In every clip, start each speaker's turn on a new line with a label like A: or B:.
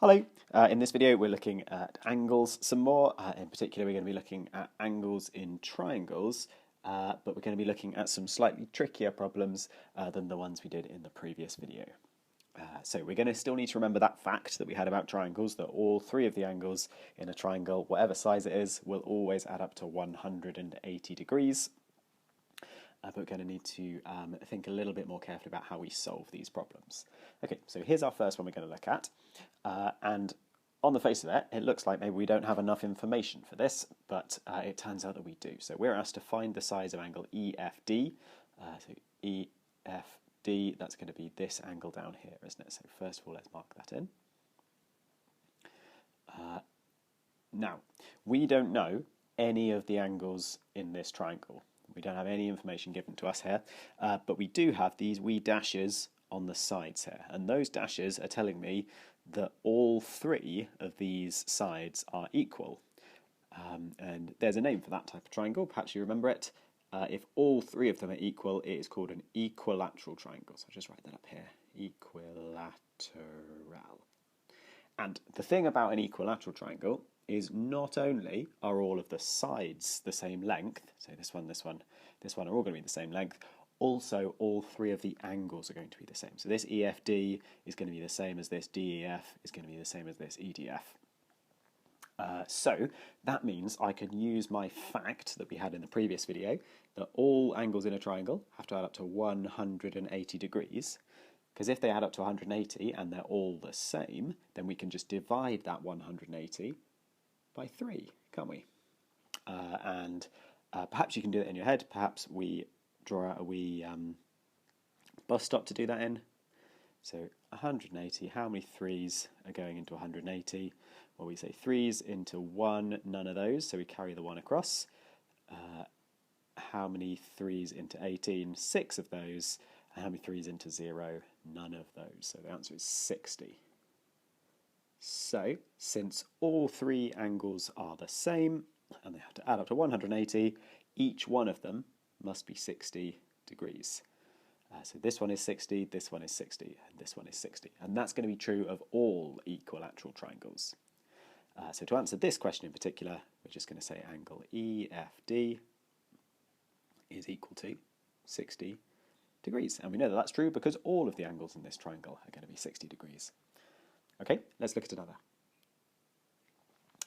A: Hello. In this video, we're looking at angles some more. In particular, we're going to be looking at angles in triangles, but we're going to be looking at some slightly trickier problems than the ones we did in the previous video. So we're going to still need to remember that fact that we had about triangles, that all three of the angles in a triangle, whatever size it is, will always add up to 180 degrees. But we're going to need to think a little bit more carefully about how we solve these problems. Okay, so here's our first one we're going to look at. And on the face of it, it looks like maybe we don't have enough information for this, but it turns out that we do. So we're asked to find the size of angle EFD. So EFD, that's going to be this angle down here, isn't it? So first of all, let's mark that in. Now, we don't know any of the angles in this triangle. We don't have any information given to us here, but we do have these wee dashes on the sides here, and those dashes are telling me that all three of these sides are equal. And there's a name for that type of triangle, perhaps you remember it. If all three of them are equal, it is called an equilateral triangle. So I'll just write that up here, equilateral. And the thing about an equilateral triangle is not only are all of the sides the same length, so this one are all going to be the same length, also all three of the angles are going to be the same. So this EFD is going to be the same as this DEF, is going to be the same as this EDF. So that means I can use my fact that we had in the previous video, that all angles in a triangle have to add up to 180 degrees. Because if they add up to 180 and they're all the same, then we can just divide that 180 by 3, can't we? And perhaps you can do it in your head. Perhaps we draw out a wee bus stop to do that in. So 180, how many 3's are going into 180? Well, we say 3's into 1, none of those, so we carry the 1 across. How many 3's into 18? 6 of those. And how many 3's into 0? None of those. So the answer is 60. So, since all three angles are the same, and they have to add up to 180, each one of them must be 60 degrees. So this one is 60, this one is 60, and this one is 60. And that's going to be true of all equilateral triangles. So to answer this question in particular, we're just going to say angle EFD is equal to 60 degrees. And we know that that's true because all of the angles in this triangle are going to be 60 degrees. Okay, let's look at another.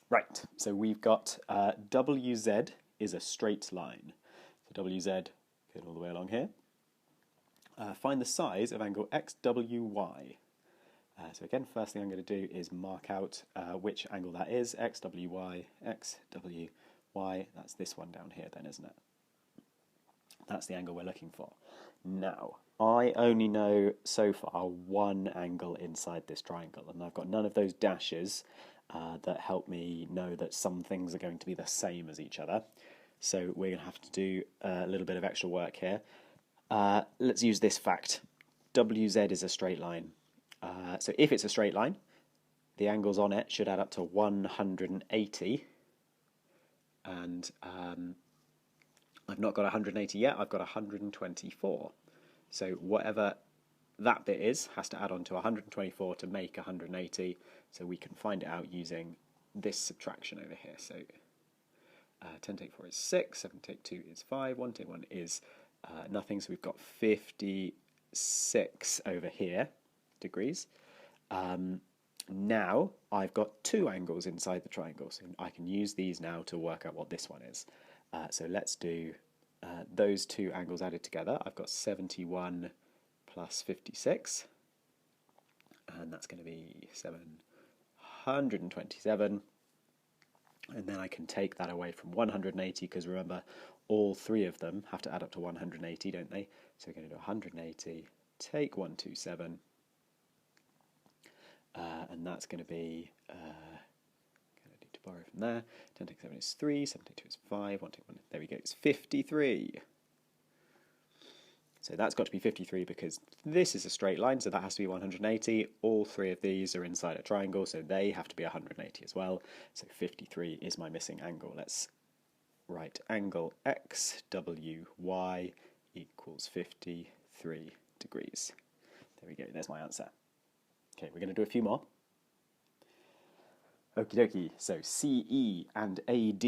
A: Right, so we've got WZ is a straight line. So WZ goes all the way along here. Find the size of angle XWY. So again, first thing I'm going to do is mark out which angle that is. XWY, XWY, that's this one down here then, isn't it? That's the angle we're looking for. Now, I only know so far one angle inside this triangle, and I've got none of those dashes that help me know that some things are going to be the same as each other. So we're going to have to do a little bit of extra work here. Let's use this fact. WZ is a straight line. So if it's a straight line, the angles on it should add up to 180. And I've not got 180 yet, I've got 124. So whatever that bit is has to add on to 124 to make 180. So we can find it out using this subtraction over here. So 10 take 4 is 6, 7 take 2 is 5, 1 take 1 is nothing. So we've got 56 over here degrees. Now I've got two angles inside the triangle, so I can use these now to work out what this one is. So let's do those two angles added together. I've got 71 plus 56, and that's going to be 727. And then I can take that away from 180, because remember, all three of them have to add up to 180, don't they? So we're going to do 180, take 127, and that's going to be, going to need to borrow from there, 10 take 7 is 3, 7 take 2 is 5, 1 take 1, there we go, it's 53. So that's got to be 53 because this is a straight line, so that has to be 180. All three of these are inside a triangle, so they have to be 180 as well. So 53 is my missing angle. Let's write angle XWY equals 53 degrees. There we go, there's my answer. Okay, we're going to do a few more. Okie dokie, so CE and AD,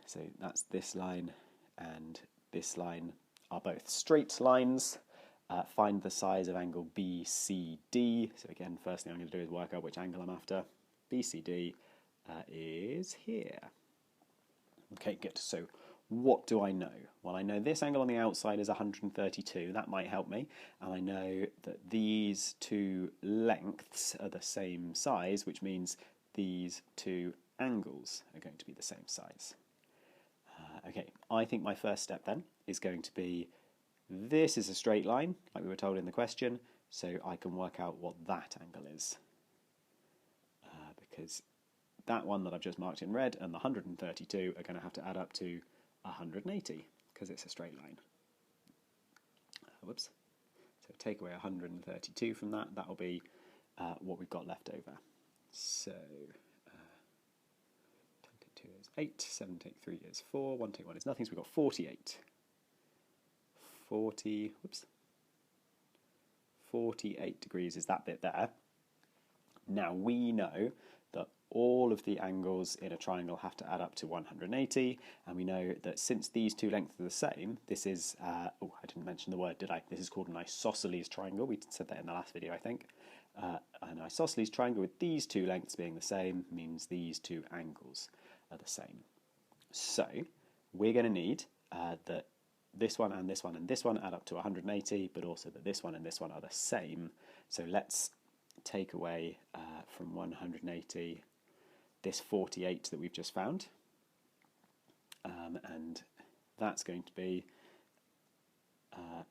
A: so that's this line and this line are both straight lines. Find the size of angle BCD. So again, first thing I'm going to do is work out which angle I'm after. BCD is here. Okay, good. So what do I know? Well, I know this angle on the outside is 132. That might help me. And I know that these two lengths are the same size, which means these two angles are going to be the same size. Okay, I think my first step then is going to be, this is a straight line, like we were told in the question, so I can work out what that angle is. Because that one that I've just marked in red and the 132 are going to have to add up to 180, because it's a straight line. Whoops. So take away 132 from that, that'll be what we've got left over. So 10 take 2 is 8, 7 take 3 is 4, 1 take 1 is nothing, so we've got 48. 48 degrees is that bit there. Now we know that all of the angles in a triangle have to add up to 180, and we know that since these two lengths are the same, this is, oh, I didn't mention the word, did I? This is called an isosceles triangle. We said that in the last video, I think. An isosceles triangle with these two lengths being the same means these two angles are the same. So we're going to need that this one and this one and this one add up to 180, but also that this one and this one are the same. So let's take away from 180 this 48 that we've just found. And that's going to be,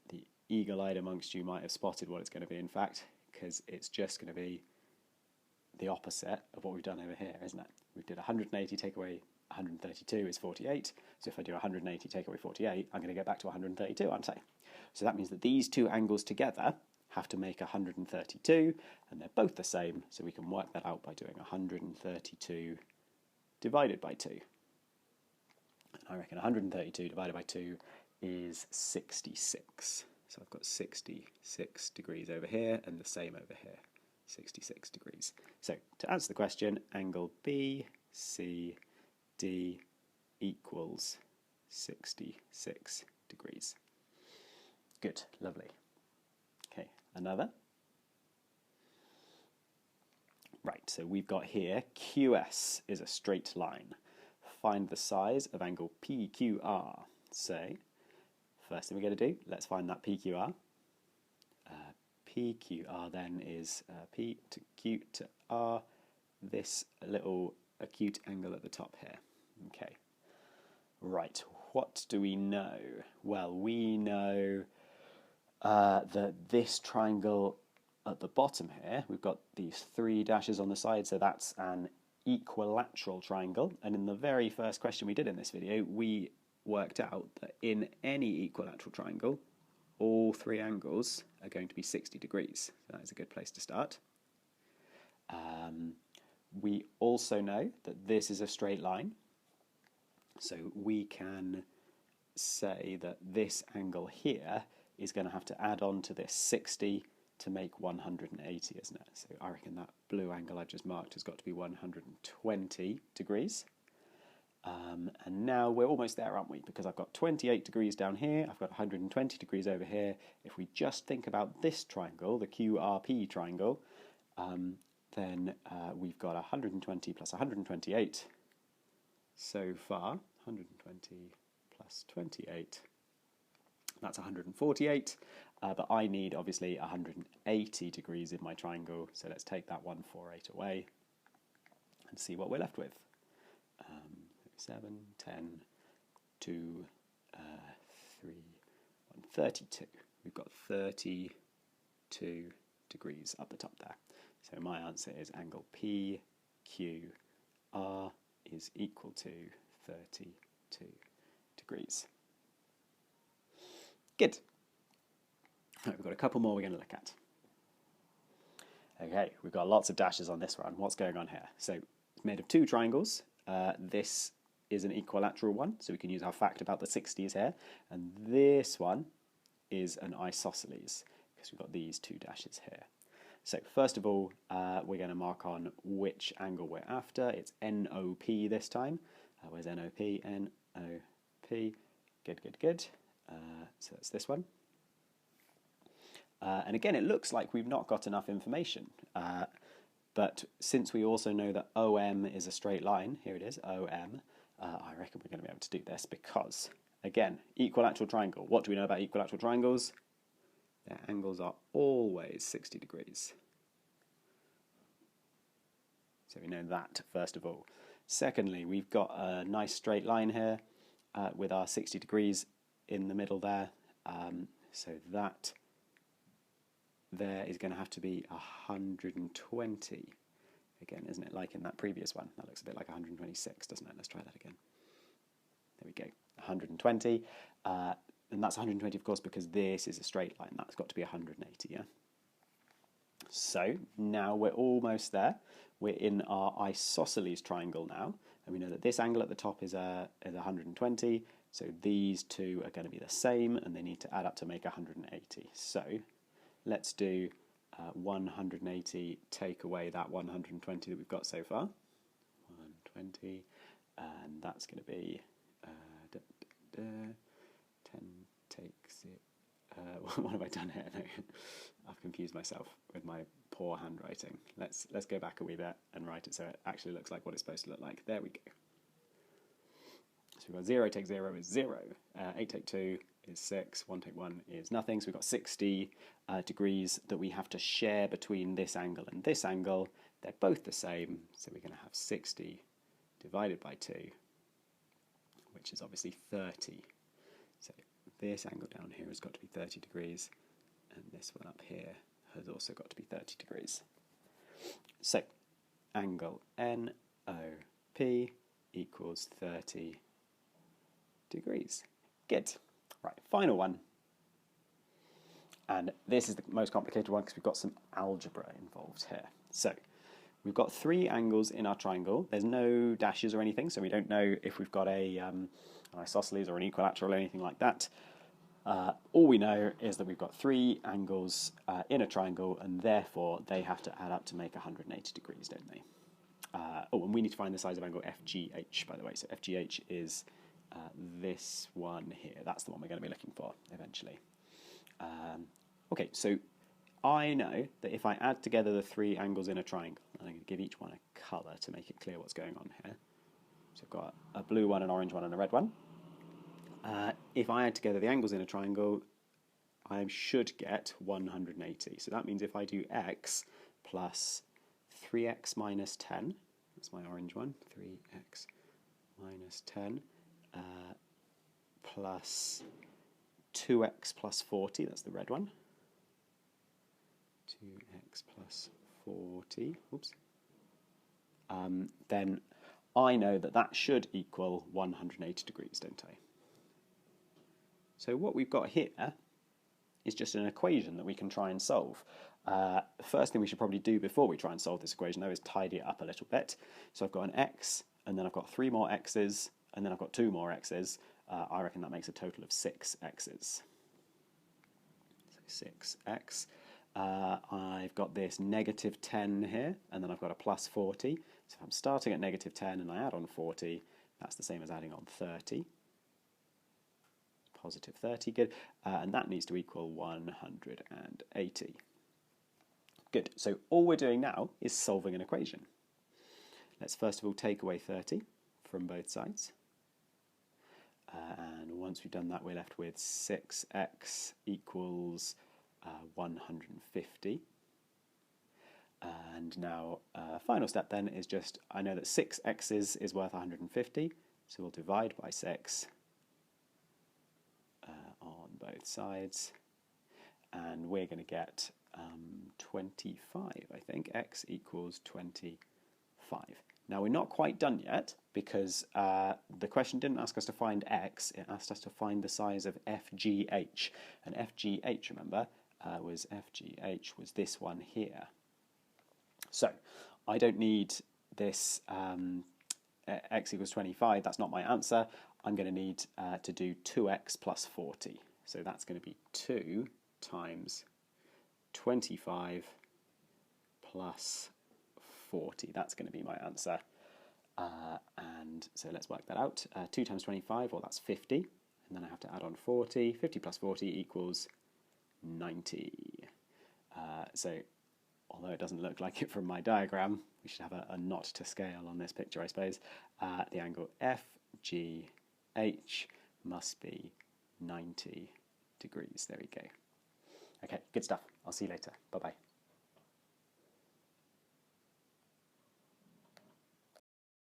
A: the eagle-eyed amongst you might have spotted what it's going to be, in fact, because it's just going to be the opposite of what we've done over here, isn't it? We did 180 take away 132 is 48, so if I do 180 take away 48, I'm going to get back to 132, aren't I? So that means that these two angles together have to make 132, and they're both the same, so we can work that out by doing 132 divided by 2. And I reckon 132 divided by 2 is 66. So I've got 66 degrees over here, and the same over here, 66 degrees. So to answer the question, angle BCD equals 66 degrees. Good, lovely. Okay, another. Right, so we've got here QS is a straight line. Find the size of angle PQR. So, first thing we're going to do, let's find that PQR. PQR then is P to Q to R, this little acute angle at the top here. Okay, right, what do we know? Well, we know that this triangle at the bottom here, we've got these 3 dashes on the side, so that's an equilateral triangle. And in the very first question we did in this video, we worked out that in any equilateral triangle, all 3 angles are going to be 60 degrees. So that is a good place to start. We also know that this is a straight line, so we can say that this angle here is going to have to add on to this 60 to make 180, isn't it? So I reckon that blue angle I've just marked has got to be 120 degrees. And now we're almost there, aren't we? Because I've got 28 degrees down here, I've got 120 degrees over here. If we just think about this triangle, the QRP triangle, then we've got 120 plus 128 so far. 120 plus 28, that's 148, but I need obviously 180 degrees in my triangle, so let's take that 148 away and see what we're left with. 7, 10, 2, 3, 132. We've got 32 degrees up the top there. So my answer is angle PQR is equal to 32 degrees. Good. Right, we've got a couple more we're going to look at. Okay, we've got lots of dashes on this one. What's going on here? So it's made of 2 triangles. This is an equilateral one, so we can use our fact about the 60s here. And this one is an isosceles, because we've got these 2 dashes here. So first of all, we're going to mark on which angle we're after. It's NOP this time. Where's NOP? NOP. Good, good, good. So that's this one. And again, it looks like we've not got enough information. But since we also know that OM is a straight line, here it is, OM, I reckon we're going to be able to do this because, again, equilateral triangle. What do we know about equilateral triangles? Their angles are always 60 degrees. So we know that, first of all. Secondly, we've got a nice straight line here with our 60 degrees in the middle there. So that there is going to have to be 120. Again, isn't it, like in that previous one? That looks a bit like 126, doesn't it? Let's try that again. There we go, 120. And that's 120, of course, because this is a straight line. That's got to be 180, yeah? So now we're almost there. We're in our isosceles triangle now, and we know that this angle at the top is 120, so these two are going to be the same, and they need to add up to make 180. So let's do 180, take away that 120 that we've got so far. 120, and that's going to be 10 takes it. What have I done here? No, I've confused myself with my poor handwriting. Let's go back a wee bit and write it so it actually looks like what it's supposed to look like. There we go. So we've got 0 take 0 is 0, 8 take 2 is 6, 1 take 1 is nothing. So we've got 60 degrees that we have to share between this angle and this angle. They're both the same, so we're going to have 60 divided by 2, which is obviously 30. So this angle down here has got to be 30 degrees, and this one up here has also got to be 30 degrees. So angle NOP equals 30 degrees. Good. Right, final one. And this is the most complicated one because we've got some algebra involved here. So we've got 3 angles in our triangle. There's no dashes or anything, so we don't know if we've got an isosceles or an equilateral or anything like that. All we know is that we've got 3 angles in a triangle, and therefore they have to add up to make 180 degrees, don't they? And we need to find the size of angle FGH, by the way. So FGH is this one here. That's the one we're going to be looking for eventually. Okay, so I know that if I add together the 3 angles in a triangle, and I'm going to give each one a colour to make it clear what's going on here. So I've got a blue one, an orange one, and a red one. If I add together the angles in a triangle, I should get 180. So that means if I do x plus 3x minus 10, that's my orange one, 3x minus 10, plus 2x plus 40, that's the red one, 2x plus 40, oops, then I know that that should equal 180 degrees, don't I? So what we've got here is just an equation that we can try and solve. The first thing we should probably do before we try and solve this equation, though, is tidy it up a little bit. So I've got an x, and then I've got 3 more x's, and then I've got 2 more x's. I reckon that makes a total of 6 x's. So 6x. I've got this negative 10 here, and then I've got a plus 40. So if I'm starting at negative 10 and I add on 40, that's the same as adding on 30. Positive 30, good. And that needs to equal 180. Good. So all we're doing now is solving an equation. Let's first of all take away 30 from both sides. And once we've done that, we're left with 6x equals 150. And now, final step then is just, I know that 6 x's is worth 150, so we'll divide by 6 on both sides. And we're going to get 25, I think. X equals 25. Now, we're not quite done yet because the question didn't ask us to find x, it asked us to find the size of FGH. And FGH, remember, was this one here. So, I don't need this x equals 25, that's not my answer. I'm going to need to do 2x plus 40. So that's going to be 2 times 25 plus 40. That's going to be my answer. And so let's work that out. 2 times 25, well, that's 50. And then I have to add on 40. 50 plus 40 equals 90. So although it doesn't look like it from my diagram, we should have a knot to scale on this picture, I suppose. The angle FGH must be 90 degrees. There we go. Okay, good stuff. I'll see you later. Bye-bye.